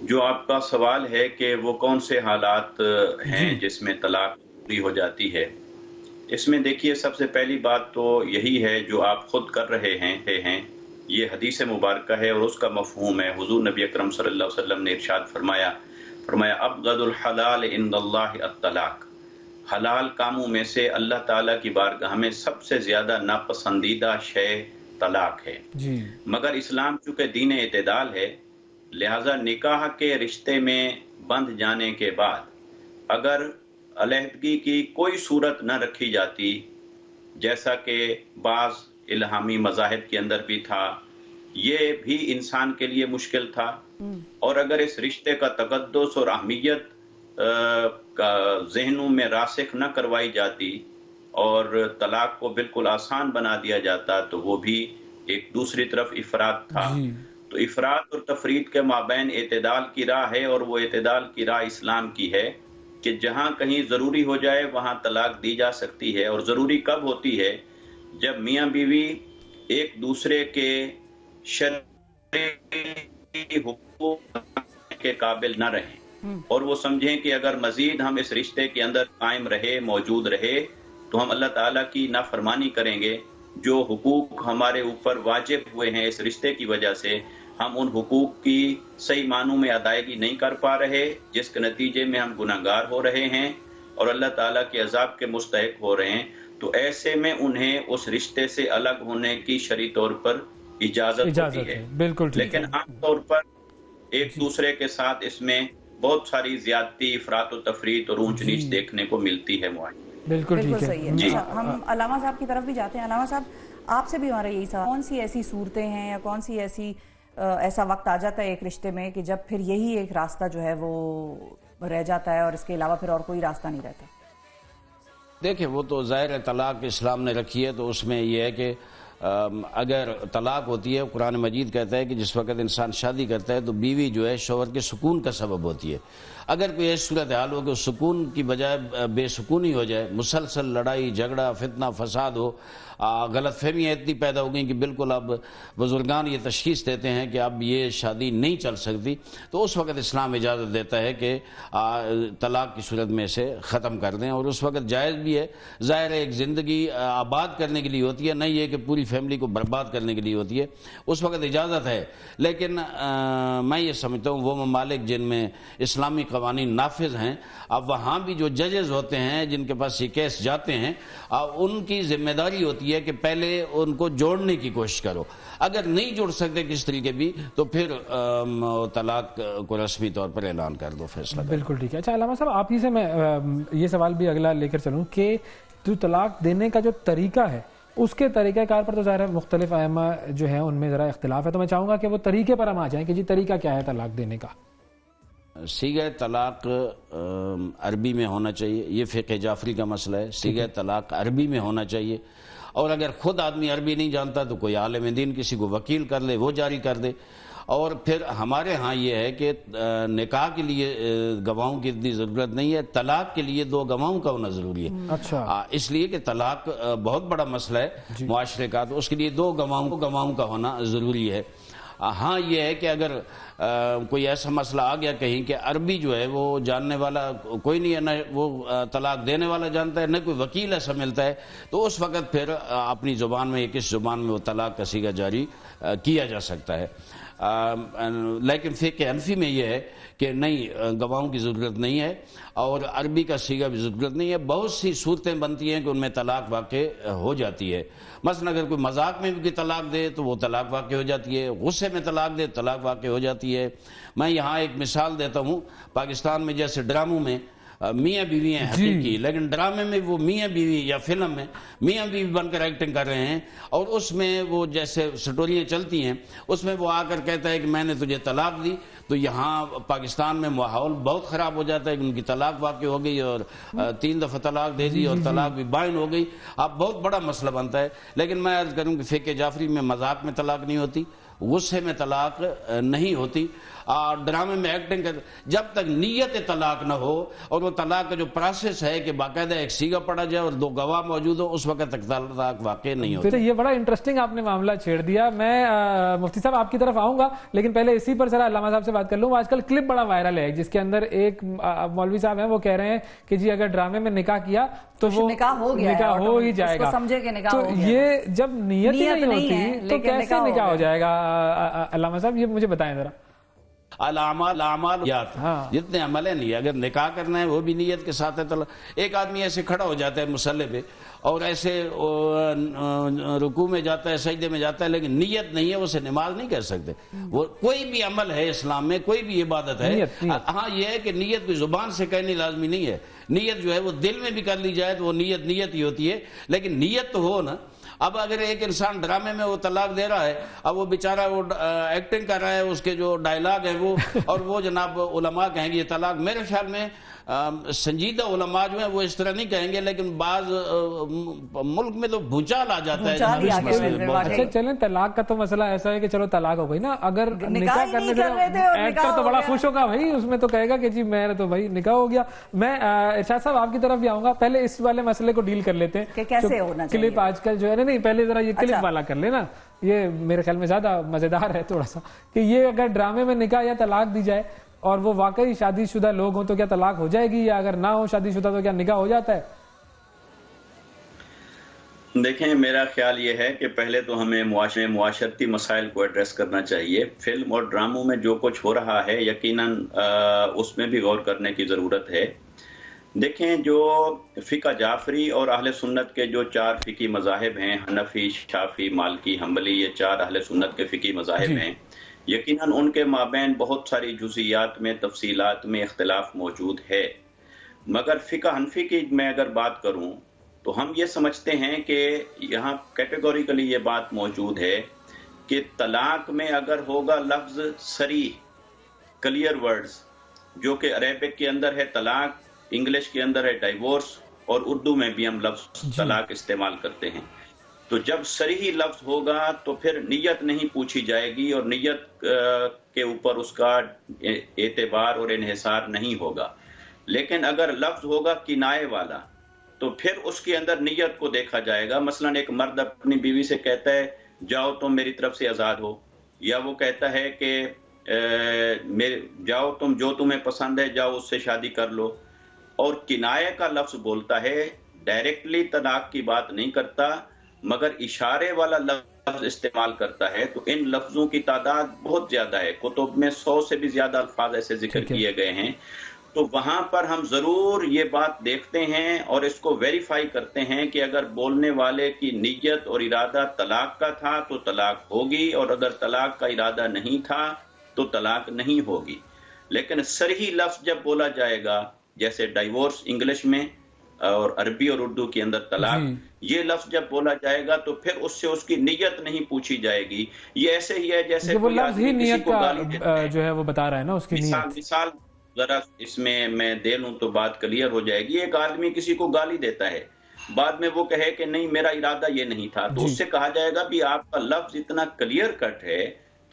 جو آپ کا سوال ہے کہ وہ کون سے حالات ہیں جی جس میں طلاق پوری ہو جاتی ہے، اس میں دیکھیے سب سے پہلی بات تو یہی ہے جو آپ خود کر رہے ہیں یہ حدیث مبارکہ ہے اور اس کا مفہوم ہے۔ حضور نبی اکرم صلی اللہ علیہ وسلم نے ارشاد فرمایا ابغض الحلال عند اللہ الطلاق، حلال کاموں میں سے اللہ تعالیٰ کی بارگاہ میں سب سے زیادہ ناپسندیدہ شے طلاق ہے۔ جی مگر اسلام چونکہ دین اعتدال ہے، لہذا نکاح کے رشتے میں بندھ جانے کے بعد اگر علیحدگی کی کوئی صورت نہ رکھی جاتی، جیسا کہ بعض الہامی مذاہب کے اندر بھی تھا، یہ بھی انسان کے لیے مشکل تھا، اور اگر اس رشتے کا تقدس اور اہمیت کا ذہنوں میں راسخ نہ کروائی جاتی اور طلاق کو بالکل آسان بنا دیا جاتا تو وہ بھی ایک دوسری طرف افراط تھا۔ جی تو افراط اور تفرید کے مابین اعتدال کی راہ ہے، اور وہ اعتدال کی راہ اسلام کی ہے کہ جہاں کہیں ضروری ہو جائے وہاں طلاق دی جا سکتی ہے۔ اور ضروری کب ہوتی ہے؟ جب میاں بیوی ایک دوسرے کے شرعی حقوق کے قابل نہ رہیں اور وہ سمجھیں کہ اگر مزید ہم اس رشتے کے اندر قائم رہے، موجود رہے، تو ہم اللہ تعالیٰ کی نافرمانی کریں گے۔ جو حقوق ہمارے اوپر واجب ہوئے ہیں اس رشتے کی وجہ سے، ہم ان حقوق کی صحیح معنوں میں ادائیگی نہیں کر پا رہے، جس کے نتیجے میں ہم گناہگار ہو رہے ہیں اور اللہ تعالیٰ کے عذاب کے مستحق ہو رہے ہیں، تو ایسے میں انہیں اس رشتے سے الگ ہونے کی شرعی طور پر اجازت ہوتی ہے۔ بالکل ٹھیک ہے۔ لیکن عام طور پر ایک دوسرے کے ساتھ اس میں بہت ساری زیادتی، افراط و تفریط اور اونچ نیچ دیکھنے کو ملتی ہے معاشرے۔ بالکل ٹھیک ہے۔ صحیح ہے۔ ہم علامہ صاحب کی طرف بھی جاتے ہیں۔ علامہ صاحب، آپ سے بھی ہمارا یہی سوال، کون سی ایسی صورتیں ہیں یا کون سی ایسا وقت آ جاتا ہے ایک رشتے میں کہ جب پھر یہی ایک راستہ جو ہے وہ رہ جاتا ہے اور اس کے علاوہ پھر اور کوئی راستہ نہیں رہتا؟ دیکھیں، وہ تو ظاہر ہے طلاق اسلام نے رکھی ہے، تو اس میں یہ ہے کہ اگر طلاق ہوتی ہے، قرآن مجید کہتا ہے کہ جس وقت انسان شادی کرتا ہے تو بیوی جو ہے شوہر کے سکون کا سبب ہوتی ہے۔ اگر کوئی ایسی صورتحال ہو کہ سکون کی بجائے بے سکونی ہو جائے، مسلسل لڑائی جھگڑا فتنہ فساد ہو، غلط فہمیاں اتنی پیدا ہو گئیں کہ بالکل اب بزرگان یہ تشخیص دیتے ہیں کہ اب یہ شادی نہیں چل سکتی، تو اس وقت اسلام اجازت دیتا ہے کہ طلاق کی صورت میں سے ختم کر دیں، اور اس وقت جائز بھی ہے۔ ظاہر ہے ایک زندگی آباد کرنے کے لیے ہوتی ہے، نہیں یہ کہ پوری فیملی کو برباد کرنے کے لیے ہوتی ہے، اس وقت اجازت ہے۔ لیکن میں یہ سمجھتا ہوں وہ ممالک جن میں اسلامی قوانین نافذ ہیں، اب وہاں بھی جو ججز ہوتے ہیں جن کے پاس یہ کیس جاتے ہیں، ان کی ذمہ داری ہوتی ہے کہ پہلے ان کو جوڑنے کی کوشش کرو، اگر نہیں جوڑ سکتے کس طریقے بھی تو پھر طلاق کو رسمی طور پر اعلان کر دو، فیصلہ کر دو۔ بالکل ٹھیک ہے۔ اچھا علامہ صاحب، آپ ہی سے میں یہ سوال بھی اگلا لے کر چلوں کہ جو طلاق دینے کا جو طریقہ ہے اس کے طریقہ کار پر تو ظاہر ہے مختلف ائمہ جو ہیں ان میں ذرا اختلاف ہے، تو میں چاہوں گا کہ وہ طریقے پر ہم آ جائیں کہ جی طریقہ کیا ہے طلاق دینے کا۔ صیغہ طلاق عربی میں ہونا چاہیے، یہ فقہ جعفری کا مسئلہ ہے، صیغہ طلاق عربی میں ہونا چاہیے، اور اگر خود آدمی عربی نہیں جانتا تو کوئی عالم دین کسی کو وکیل کر لے، وہ جاری کر دے۔ اور پھر ہمارے ہاں یہ ہے کہ نکاح کے لیے گواہوں کی اتنی ضرورت نہیں ہے، طلاق کے لیے 2 گواہوں کا ہونا ضروری ہے۔ اچھا، اس لیے کہ طلاق بہت بڑا مسئلہ ہے معاشرے کا، تو اس کے لیے 2 گواہوں کا ہونا ضروری ہے۔ ہاں یہ ہے کہ اگر کوئی ایسا مسئلہ آ گیا کہیں کہ عربی جو ہے وہ جاننے والا کوئی نہیں ہے، نہ وہ طلاق دینے والا جانتا ہے، نہ کوئی وکیل ایسا ملتا ہے، تو اس وقت پھر اپنی زبان میں یا کس زبان میں وہ طلاق کا صیغہ جاری کیا جا سکتا ہے۔ لیکن فقہ حنفی میں یہ ہے کہ نہیں، گواہوں کی ضرورت نہیں ہے اور عربی کا صیغہ بھی ضرورت نہیں ہے۔ بہت سی صورتیں بنتی ہیں کہ ان میں طلاق واقع ہو جاتی ہے، مثلا اگر کوئی مذاق میں بھی طلاق دے تو وہ طلاق واقع ہو جاتی ہے، غصے میں طلاق دے طلاق واقع ہو جاتی ہے۔ میں یہاں ایک مثال دیتا ہوں، پاکستان میں جیسے ڈراموں میں میاں بیوی ہیں حقیقی، لیکن ڈرامے میں وہ میاں بیوی یا فلم میں میاں بیوی بن کر ایکٹنگ کر رہے ہیں، اور اس میں وہ جیسے سٹوریاں چلتی ہیں اس میں وہ آ کر کہتا ہے کہ میں نے تجھے طلاق دی، تو یہاں پاکستان میں ماحول بہت خراب ہو جاتا ہے کہ ان کی طلاق واقع ہو گئی اور 3 دفعہ طلاق دے دی اور طلاق بھی بائن ہو گئی۔ اب بہت بڑا مسئلہ بنتا ہے، لیکن میں عرض کروں کہ فقہ جعفری میں مذاق میں طلاق نہیں ہوتی، غصے میں طلاق نہیں ہوتی، ڈرامے میں ایکٹنگ کرتے، جب تک نیت طلاق نہ ہو اور وہ طلاق کا جو پروسیس ہے کہ باقاعدہ ایک سیگا پڑا جائے اور 2 گواہ موجود ہو، اس وقت تک طلاق واقع نہیں ہوتی۔ یہ بڑا انٹرسٹنگ آپ نے معاملہ چھیڑ دیا۔ میں مفتی صاحب آپ کی طرف آؤں گا، لیکن پہلے اسی پر ذرا علامہ صاحب سے بات کر لوں۔ آج کل کلپ بڑا وائرل ہے جس کے اندر ایک مولوی صاحب ہیں، وہ کہہ رہے ہیں کہ جی اگر ڈرامے میں نکاح کیا تو وہ نکاح ہو ہی جائے گا، تو یہ جب نیت ہی نہیں ہوتی تو کیسے نکاح ہو جائے گا؟ علامہ صاحب یہ مجھے بتائیں ذرا۔ الاعمال جتنے عمل ہیں نہیں، اگر نکاح کرنا ہے وہ بھی نیت کے ساتھ ہے۔ ایک آدمی ایسے کھڑا ہو جاتا ہے مصلی پہ اور ایسے رکوع میں جاتا ہے، سجدے میں جاتا ہے، لیکن نیت نہیں ہے، اسے نماز نہیں کہہ سکتے۔ وہ کوئی بھی عمل ہے اسلام میں، کوئی بھی عبادت ہے، ہاں یہ ہے کہ نیت کوئی زبان سے کہنی لازمی نہیں ہے، نیت جو ہے وہ دل میں بھی کر لی جائے تو وہ نیت ہی ہوتی ہے، لیکن نیت تو ہو نا۔ اب اگر ایک انسان ڈرامے میں وہ طلاق دے رہا ہے، اب وہ بیچارہ وہ ایکٹنگ کر رہا ہے، اس کے جو ڈائلاگ ہیں وہ اور وہ جناب علماء کہیں گے یہ طلاق، میرے خیال میں سنجیدہ علماء جو ہیں وہ اس طرح نہیں کہیں گے، لیکن بعض ملک میں تو بھونچال آ جاتا ہے۔ اچھا چلیں، طلاق کا تو مسئلہ ایسا ہے کہ چلو طلاق ہو گئی نا، اگر نکاح کرنے سے ایکٹر تو بڑا خوش ہوگا بھائی، اس میں تو کہے گا کہ جی میرا تو بھائی نکاح ہو گیا۔ میں ارشاد صاحب آپ کی طرف بھی آؤں گا، پہلے اس والے مسئلے کو ڈیل کر لیتے ہیں کہ کیسے ہونا چاہیے۔ کلپ آج کل جو ہے نہیں، پہلے ذرا یہ کلپ والا کر لینا، یہ میرے خیال میں زیادہ مزیدار ہے تھوڑا سا، کہ یہ اگر ڈرامے میں نکاح یا طلاق دی جائے اور وہ واقعی شادی شدہ لوگ ہوں تو کیا طلاق ہو جائے گی، یا اگر نہ ہو شادی شدہ تو کیا نکاح ہو جاتا ہے؟ دیکھیں، میرا خیال یہ ہے کہ پہلے تو ہمیں معاشرتی مسائل کو ایڈریس کرنا چاہیے۔ فلم اور ڈراموں میں جو کچھ ہو رہا ہے یقیناً اس میں بھی غور کرنے کی ضرورت ہے۔ دیکھیں، جو فقہ جعفری اور اہل سنت کے جو 4 فقہی مذاہب ہیں، حنفی، شافعی، مالکی، حنبلی، یہ 4 اہل سنت کے فقہی مذاہب ہیں، یقیناً ان کے مابین بہت ساری جزئیات میں، تفصیلات میں اختلاف موجود ہے۔ مگر فقہ حنفی کی میں اگر بات کروں تو ہم یہ سمجھتے ہیں کہ یہاں کیٹیگوریکلی یہ بات موجود ہے کہ طلاق میں اگر ہوگا لفظ صریح، کلیئر ورڈز، جو کہ عربک کے اندر ہے طلاق، انگلش کے اندر ہے ڈائیورس، اور اردو میں بھی ہم لفظ طلاق استعمال کرتے ہیں، تو جب صریح لفظ ہوگا تو پھر نیت نہیں پوچھی جائے گی اور نیت کے اوپر اس کا اعتبار اور انحصار نہیں ہوگا۔ لیکن اگر لفظ ہوگا کنایے والا تو پھر اس کے اندر نیت کو دیکھا جائے گا۔ مثلا ایک مرد اپنی بیوی سے کہتا ہے جاؤ تم میری طرف سے آزاد ہو، یا وہ کہتا ہے کہ جاؤ تم جو تمہیں پسند ہے جاؤ اس سے شادی کر لو، اور کنایہ کا لفظ بولتا ہے، ڈائریکٹلی طلاق کی بات نہیں کرتا مگر اشارے والا لفظ استعمال کرتا ہے، تو ان لفظوں کی تعداد بہت زیادہ ہے، کتب میں 100 سے بھی زیادہ الفاظ ایسے ذکر کیے گئے ہیں۔ تو وہاں پر ہم ضرور یہ بات دیکھتے ہیں اور اس کو ویریفائی کرتے ہیں کہ اگر بولنے والے کی نیت اور ارادہ طلاق کا تھا تو طلاق ہوگی، اور اگر طلاق کا ارادہ نہیں تھا تو طلاق نہیں ہوگی۔ لیکن صریح لفظ جب بولا جائے گا، جیسے ڈائیورس انگلش میں اور عربی اور اردو کے اندر طلاق، یہ لفظ جب بولا جائے گا تو پھر اس سے اس کی نیت نہیں پوچھی جائے گی۔ یہ ایسے ہی ہے جیسے وہ لفظ ہی نیت کا جو ہے وہ بتا رہا ہے نا، اس کی نیت۔ مثال ذرا اس میں دے لوں تو بات کلیئر ہو جائے گی۔ ایک آدمی کسی کو گالی دیتا ہے، بعد میں وہ کہے کہ نہیں میرا ارادہ یہ نہیں تھا، تو اس سے کہا جائے گا بھی آپ کا لفظ اتنا کلیئر کٹ ہے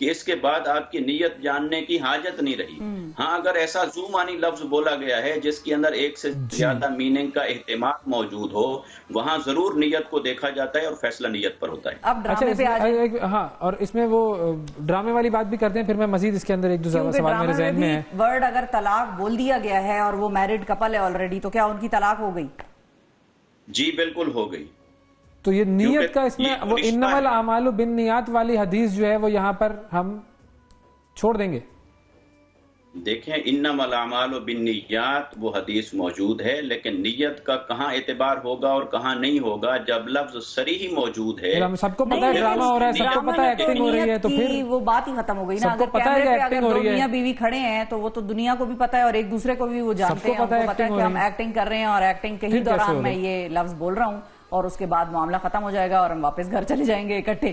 کہ اس کے بعد آپ کی نیت جاننے کی حاجت نہیں رہی۔ ہاں اگر ایسا زو معنی لفظ بولا گیا ہے جس کے اندر ایک سے زیادہ میننگ کا احتمال موجود ہو، وہاں ضرور نیت کو دیکھا جاتا ہے اور فیصلہ نیت پر ہوتا ہے۔ اب ڈرامے پہ ہاں، اور اس میں وہ ڈرامے والی بات بھی کرتے ہیں، پھر میں مزید اس کے اندر ایک دو سوال میرے ذہن میں ہے۔ ورڈ اگر طلاق بول دیا گیا ہے اور وہ میرڈ کپل ہے آلریڈی، تو کیا ان کی طلاق ہو گئی؟ جی بالکل ہو گئی۔ تو یہ نیت کا اس میں وہ انما الاعمال بالنیات والی حدیث جو ہے وہ یہاں پر ہم چھوڑ دیں گے۔ دیکھیں، انما الاعمال بالنیات وہ حدیث موجود ہے، لیکن نیت کا کہاں اعتبار ہوگا اور کہاں نہیں ہوگا جب لفظ صریح موجود ہے۔ سب کو پتا ہے ڈرامہ ہو رہا ہے، سب کو پتا ہے ایکٹنگ ہو رہی ہے، تو پھر وہ بات ہی ختم ہو گئی نا۔ اگر کیمرے پہ اگر دو میاں بیوی کھڑے ہیں تو وہ تو دنیا کو بھی پتا ہے اور ایک دوسرے کو بھی وہ جانتے ہیں، ان کو پتا ہے کہ ہم ایکٹنگ کر رہے ہیں اور ایکٹنگ کے ہی دوران میں یہ لفظ بول رہا ہوں، اور اس کے بعد معاملہ ختم ہو جائے گا اور ہم واپس گھر چلے جائیں گے اکٹھے۔